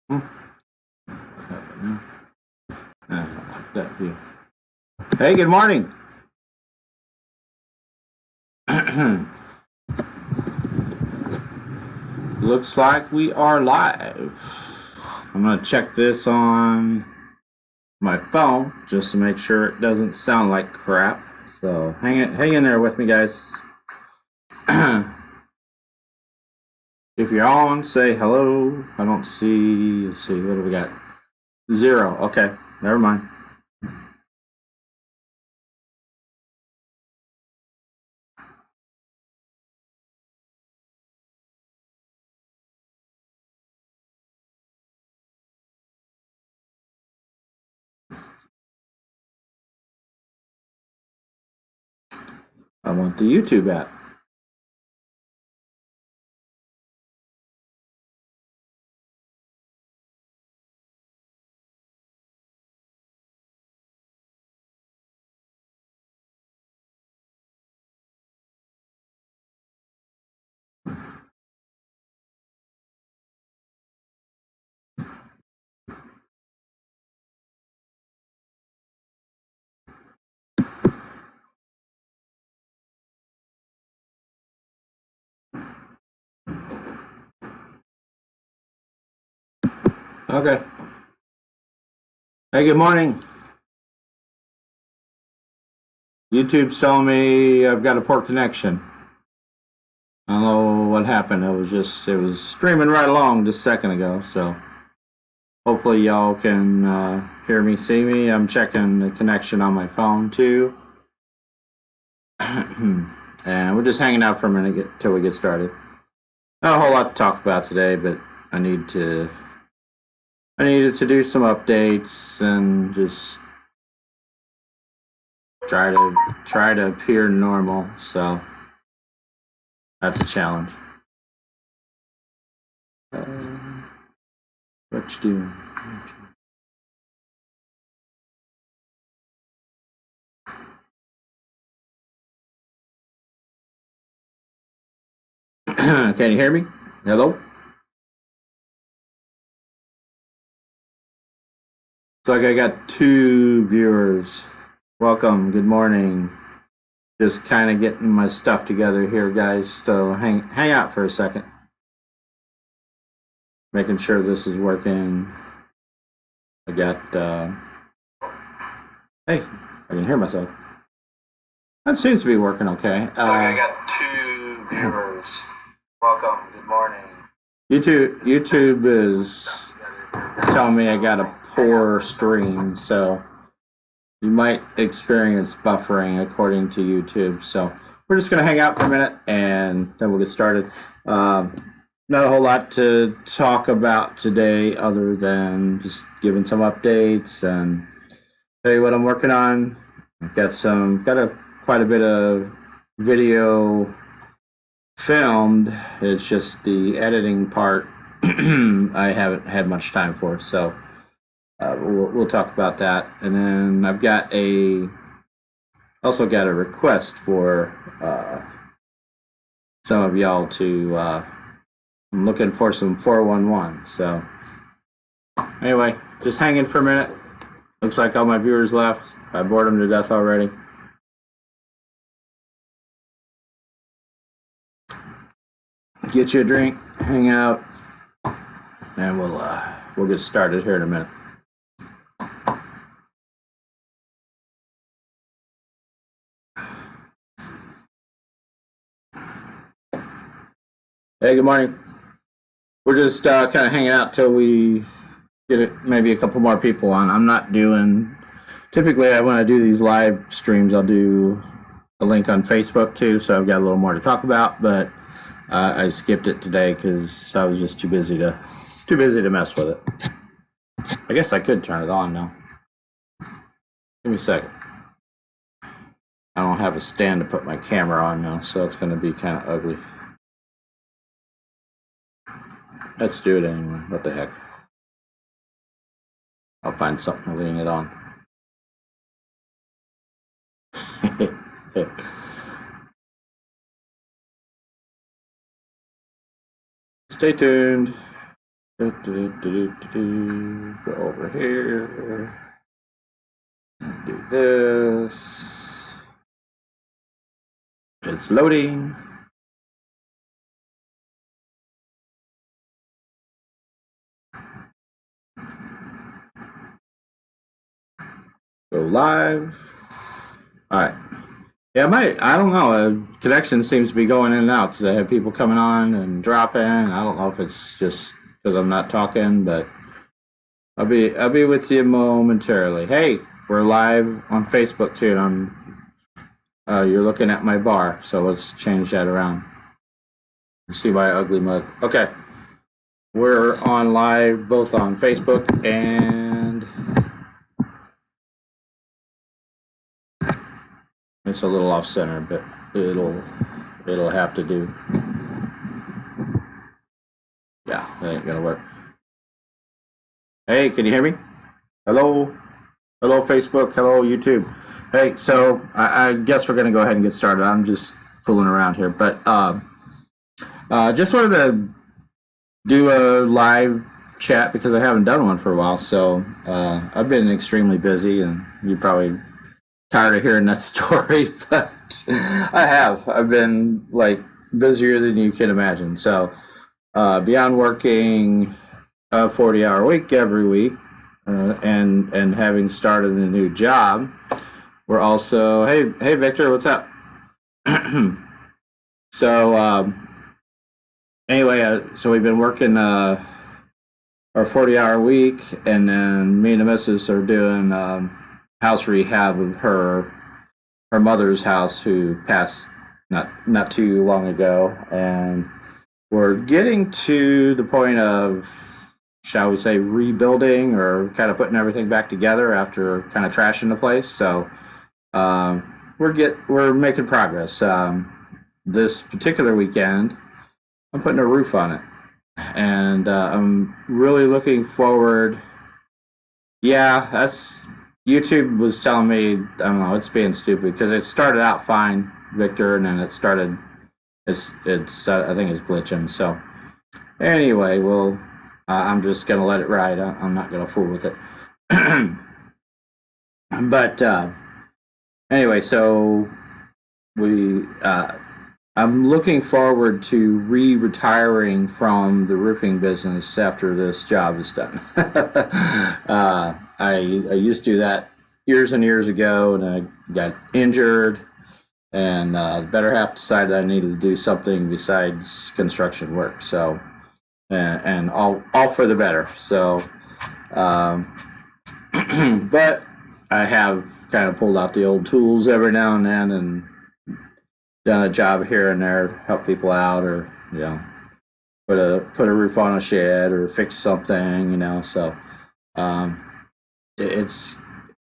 Hmm. Like that view. Hey, good morning. Looks like we are live. I'm going to check this on my phone just to make sure it doesn't sound like crap. So hang in there with me, guys. If you're on, say hello. I don't see. Let's see. What do we got? 0. Okay, never mind. I want the YouTube app. Okay. Hey, good morning. YouTube's telling me I've got a poor connection. I don't know what happened. It was streaming right along just a second ago. So hopefully y'all can hear me, see me. I'm checking the connection on my phone too. And we're just hanging out for a minute till we get started. Not a whole lot to talk about today, but I needed to do some updates and just try to appear normal. So that's a challenge. What you doing? Can you hear me? Hello? So like I got 2 viewers. Welcome. Good morning. Just kind of getting my stuff together here, guys. So hang out for a second. Making sure this is working. I got hey, I can hear myself. That seems to be working okay. So I got 2 viewers. Welcome. Good morning. YouTube is telling me I got a poor stream, so you might experience buffering according to YouTube. So we're just going to hang out for a minute and then we'll get started. Not a whole lot to talk about today other than just giving some updates and tell you what I'm working on. I've got quite a bit of video filmed. It's just the editing part I haven't had much time for. So we'll talk about that. And then I've also got a request for some of y'all to. I'm looking for some 411. So anyway, just hang in for a minute. Looks like all my viewers left. I bored them to death already. Get you a drink, hang out, and we'll get started here in a minute. Hey, good morning. We're just kind of hanging out till we get maybe a couple more people on. I'm not doing. Typically, when I do these live streams, I'll do a link on Facebook too, so I've got a little more to talk about. But I skipped it today because I was just too busy to mess with it. I guess I could turn it on now. Give me a second. I don't have a stand to put my camera on now, so it's going to be kind of ugly. Let's do it anyway. What the heck? I'll find something to lean it on. Stay tuned. Go over here. Do this. It's loading. Go live. All right. Yeah, I don't know. Connection seems to be going in and out because I have people coming on and dropping. I don't know if it's just because I'm not talking, but I'll be with you momentarily. Hey, we're live on Facebook too, and you're looking at my bar, so let's change that around. See my ugly mug. Okay, we're on live both on Facebook and it's a little off center, but it'll have to do. Yeah, that ain't gonna work. Hey, can you hear me? Hello, hello Facebook, hello YouTube. Hey, so I guess we're gonna go ahead and get started. I'm just fooling around here, but just wanted to do a live chat because I haven't done one for a while. So I've been extremely busy, and you're probably tired of hearing that story, but I have. I've been like busier than you can imagine. So beyond working a 40-hour week every week and having started a new job, we're also hey Victor, what's up? So anyway, so we've been working our 40-hour week, and then me and the missus are doing house rehab of her mother's house, who passed not too long ago, and we're getting to the point of, shall we say, rebuilding or kind of putting everything back together after kind of trashing the place. So we're making progress. This particular weekend, I'm putting a roof on it, and I'm really looking forward. Yeah, that's YouTube was telling me, I don't know, it's being stupid because it started out fine, Victor, and then it's I think it's glitching. So anyway, well, I'm just gonna let it ride. I'm not gonna fool with it. But anyway, so I'm looking forward to retiring from the roofing business after this job is done. I used to do that years and years ago, and I got injured, and the better half decided I needed to do something besides construction work. So, and all for the better. So, but I have kind of pulled out the old tools every now and then, and done a job here and there, help people out, or put a roof on a shed or fix something. So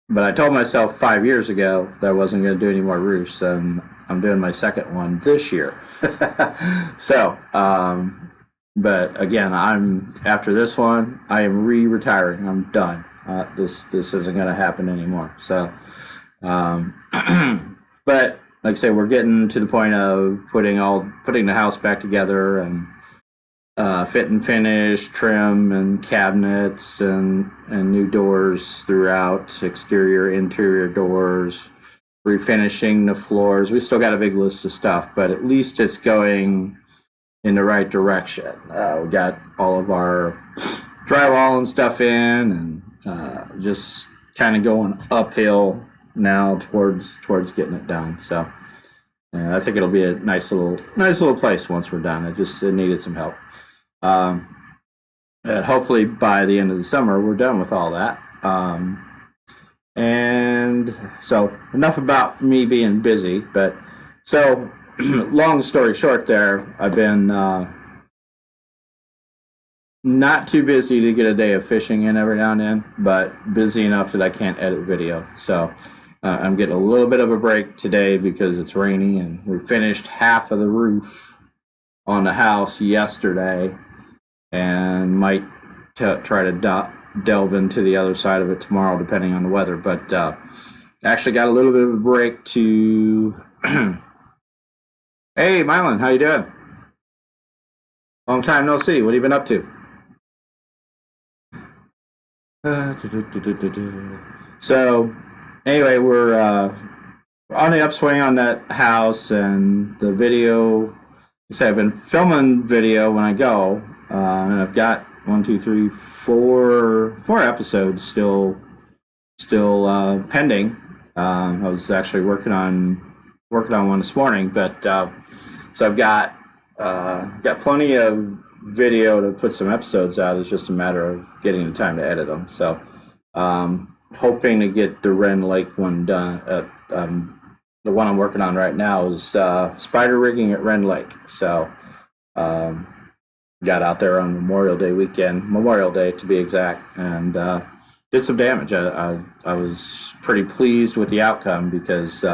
but I told myself 5 years ago that I wasn't going to do any more roofs, and I'm doing my second one this year. So but again, after this one, I am retiring. I'm done. This isn't going to happen anymore. So but like I say, we're getting to the point of putting the house back together, and fit and finish, trim, and cabinets, and new doors throughout, exterior, interior doors, refinishing the floors. We still got a big list of stuff, but at least it's going in the right direction. We got all of our drywall and stuff in, and just kind of going uphill now towards getting it done. So I think it'll be a nice little place once we're done. It needed some help. And hopefully by the end of the summer we're done with all that. And so enough about me being busy. But so long story short, there I've been not too busy to get a day of fishing in every now and then, but busy enough that I can't edit video. So I'm getting a little bit of a break today because it's rainy, and we finished half of the roof on the house yesterday, and might try to delve into the other side of it tomorrow, depending on the weather. But actually got a little bit of a break to. Hey, Mylan, how you doing? Long time no see. What have you been up to? So, anyway, we're on the upswing on that house, and the video. So I've been filming video when I go, and I've got 4 episodes still pending. I was actually working on one this morning, but so I've got plenty of video to put some episodes out. It's just a matter of getting the time to edit them. So hoping to get the Ren Lake one done. The one I'm working on right now is spider rigging at Ren Lake. So got out there on Memorial Day weekend, Memorial Day to be exact, and did some damage. I was pretty pleased with the outcome because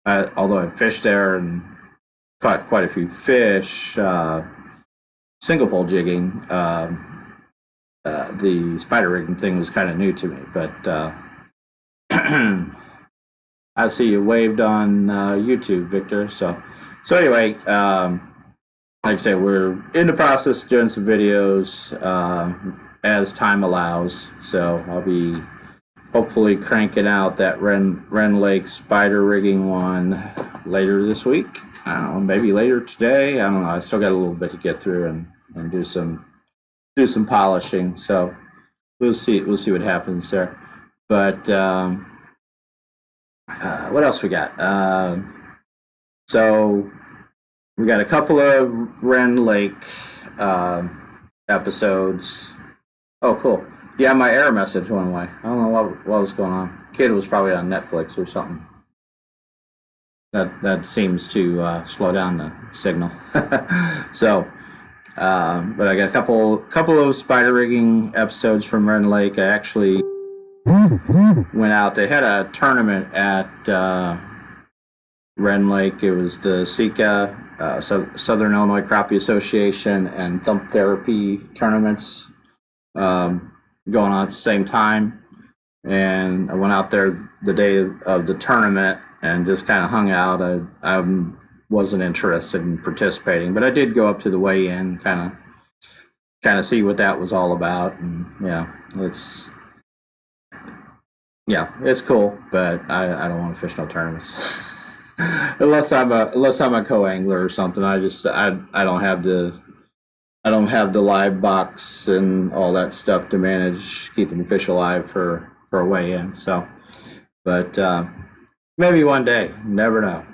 although I fished there and caught quite a few fish, single pole jigging, the spider rigging thing was kind of new to me. But I see you waved on YouTube, Victor. So anyway, like I say, we're in the process of doing some videos as time allows. So I'll be hopefully cranking out that Ren Lake spider rigging one later this week. I don't know, maybe later today. I don't know. I still got a little bit to get through and do some polishing. So we'll see what happens there. But what else we got? So we got a couple of Ren Lake episodes. Oh, cool. Yeah, my error message went away. I don't know what was going on. Kid was probably on Netflix or something. That seems to slow down the signal. So, but I got a couple of spider rigging episodes from Ren Lake. I actually went out. They had a tournament at Ren Lake. It was the SICA, Southern Illinois Crappie Association, and Thump Therapy tournaments going on at the same time. And I went out there the day of the tournament and just kind of hung out. I wasn't interested in participating, but I did go up to the weigh-in, kind of see what that was all about. And it's cool, but I don't want to fish no tournaments unless I'm a co-angler or something. I don't have the live box and all that stuff to manage keeping the fish alive for a weigh-in. So, but maybe one day, never know.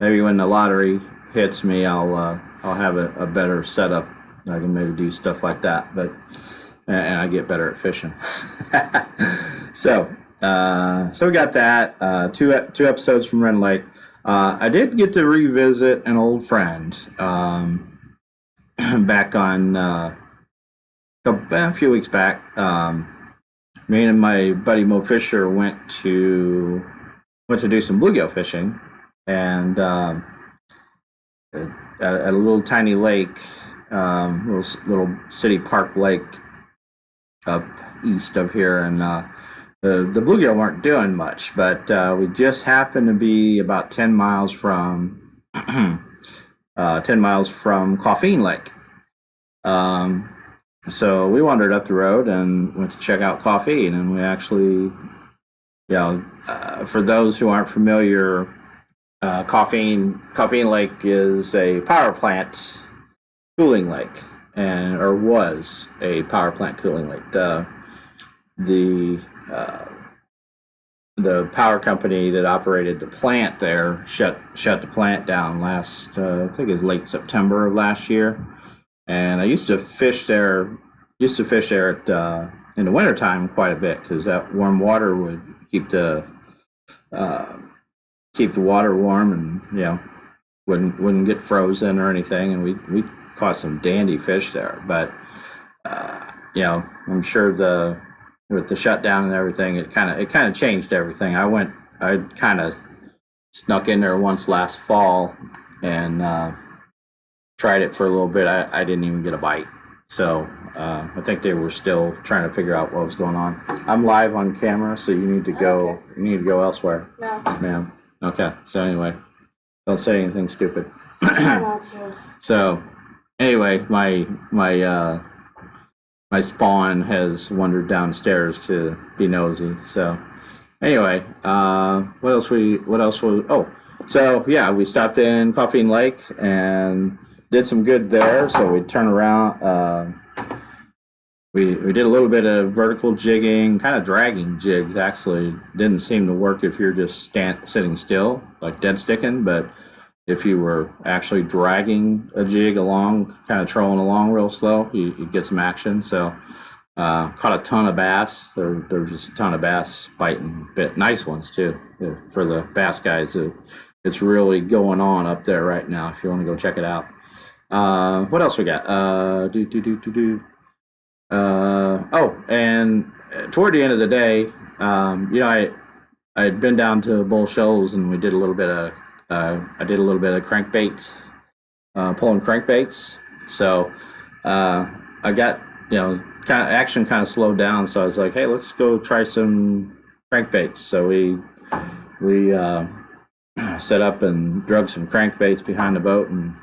Maybe when the lottery hits me, I'll have a better setup. I can maybe do stuff like that, and I get better at fishing. So we got that. Two episodes from Ren Lake. I did get to revisit an old friend back on a few weeks back. Me and my buddy Mo Fisher went to do some bluegill fishing, and at a little tiny lake, little city park lake up east of here, and the bluegill weren't doing much, but we just happened to be about 10 miles from 10 miles from Coffeen Lake. So we wandered up the road and went to check out Coffeen, and we actually, for those who aren't familiar, Coffeen Lake is a power plant cooling lake, or was a power plant cooling lake. The power company that operated the plant there shut the plant down last, I think it was late September of last year. And I used to fish there at, in the wintertime quite a bit, because that warm water would keep the water warm, and wouldn't get frozen or anything, and we caught some dandy fish there. But I'm sure with the shutdown and everything, it kind of changed everything. I kind of snuck in there once last fall and tried it for a little bit. I didn't even get a bite. So I think they were still trying to figure out what was going on. I'm live on camera, so you need to go. Okay. You need to go elsewhere. No, ma'am. Okay. So anyway, don't say anything stupid. Try not to. So anyway, my my spawn has wandered downstairs to be nosy. So anyway, what else? So yeah, we stopped in Coffee Lake and did some good there. So we turned around. We did a little bit of vertical jigging, kind of dragging jigs. Actually, didn't seem to work if you're just sitting still, like dead sticking. But if you were actually dragging a jig along, kind of trolling along real slow, you get some action. So caught a ton of bass. There's just a ton of bass biting, nice ones too. For the bass guys, it's really going on up there right now. If you want to go check it out. What else we got? And toward the end of the day, I had been down to Bull Shoals and we did a little bit of I did a little bit of crankbaits, pulling crankbaits. So I got action kind of slowed down. So I was like, hey, let's go try some crankbaits. So we set up and drug some crankbaits behind the boat and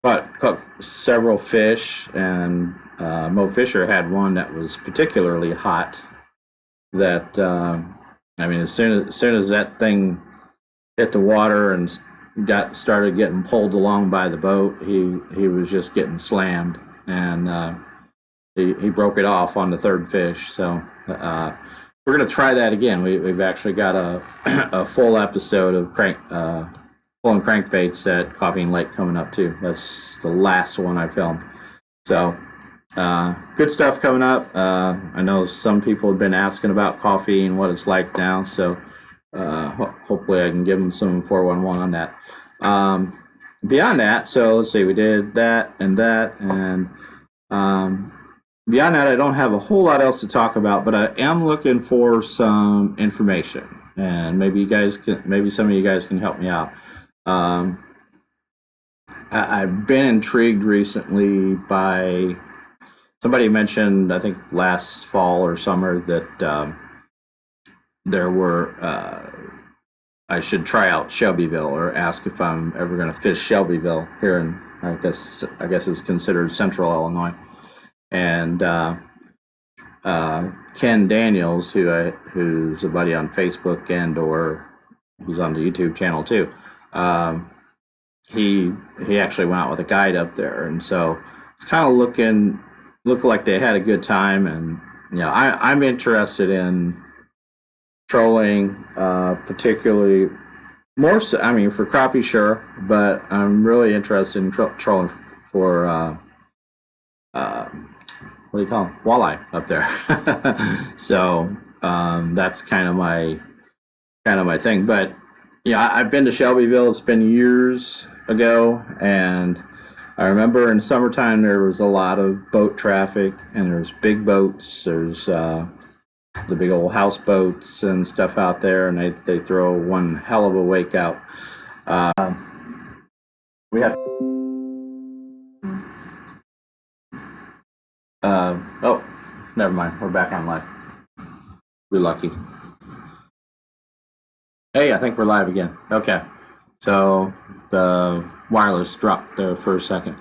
caught several fish. And Mo Fisher had one that was particularly hot. That as soon as that thing hit the water and started getting pulled along by the boat, he was just getting slammed, and he broke it off on the third fish. So we're gonna try that again. We've actually got a full episode of pulling crankbaits at Coffee Lake coming up too. That's the last one I filmed. So good stuff coming up. I know some people have been asking about coffee and what it's like now, so hopefully I can give them some 411 on that. Beyond that, so let's see, we did that, and beyond that, I don't have a whole lot else to talk about, but I am looking for some information, and maybe some of you guys can help me out. I've been intrigued recently by somebody mentioned, I think last fall or summer, that there were I should try out Shelbyville, or ask if I'm ever going to fish Shelbyville here in, I guess it's considered central Illinois. And Ken Daniels, who's a buddy on Facebook or who's on the YouTube channel too, he actually went out with a guide up there, and so it's kind of looked like they had a good time. And I'm interested in trolling, particularly more so, for crappie, sure, but I'm really interested in trolling for what do you call them? Walleye up there. So that's kind of my thing. But I've been to Shelbyville. It's been years ago, and I remember in summertime there was a lot of boat traffic, and there's big boats. There's the big old houseboats and stuff out there, and they throw one hell of a wake out. We have oh, never mind. We're back on live. We're lucky. Hey, I think we're live again. Okay, so the wireless dropped there for a second,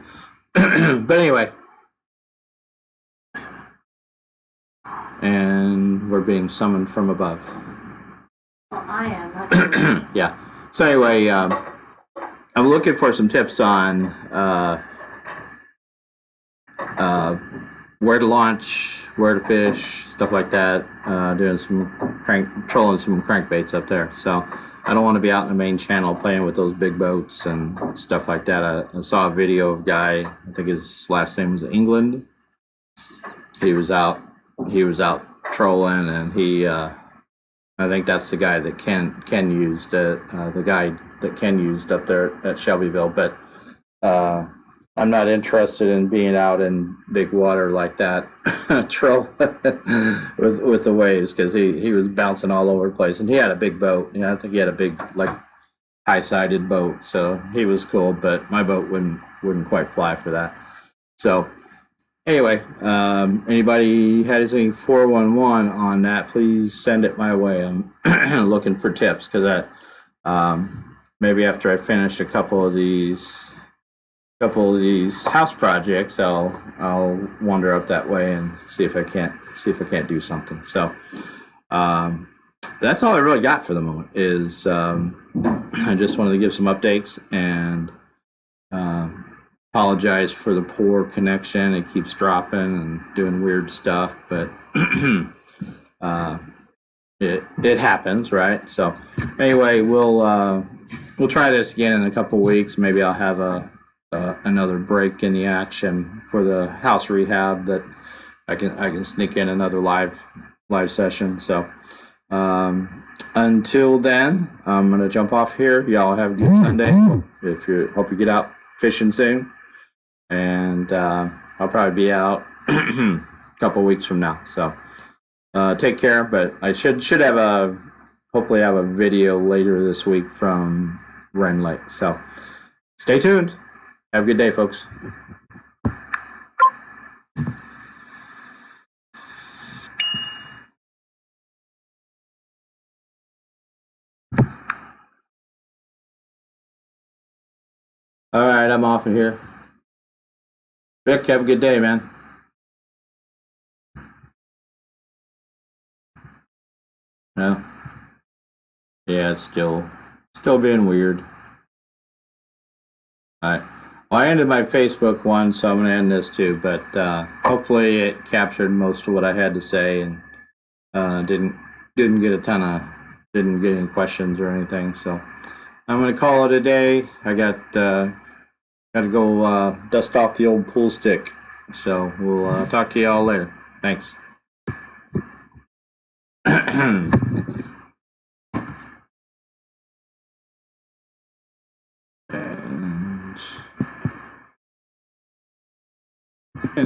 but anyway. And we're being summoned from above. Well, I am. Not you. Yeah. So anyway, I'm looking for some tips on where to launch, where to fish, stuff like that. Doing trolling some crankbaits up there. So I don't want to be out in the main channel playing with those big boats and stuff like that. I saw a video of a guy. I think his last name was England. He was out trolling, and I think that's the guy that Ken used, the guy that Ken used up there at Shelbyville. But I'm not interested in being out in big water like that, troll with the waves, because he was bouncing all over the place, and he had a big boat. I think he had a big, like, high-sided boat, so he was cool. But my boat wouldn't quite fly for that. So anyway, anybody has any 411 on that, please send it my way. I'm looking for tips, because maybe after I finish a couple of these couple of these house projects, I'll wander up that way and see if I can't do something. So that's all I really got for the moment. Is I just wanted to give some updates and apologize for the poor connection. It keeps dropping and doing weird stuff, but it happens, right? So anyway, we'll try this again in a couple of weeks. Maybe I'll have another break in the action for the house rehab that I can sneak in another live session. So until then, I'm gonna jump off here. Y'all have a good Sunday. Hope you get out fishing soon, and I'll probably be out a couple weeks from now. So take care. But I should hopefully have a video later this week from Wren Lake. So stay tuned. Have a good day, folks. All right, I'm off of here. Rick, have a good day, man. No? Yeah, it's still being weird. All right. Well, I ended my Facebook one, so I'm going to end this too. But hopefully, it captured most of what I had to say, and didn't get any questions or anything. So I'm going to call it a day. I got to go dust off the old pool stick. So we'll talk to you all later. Thanks. And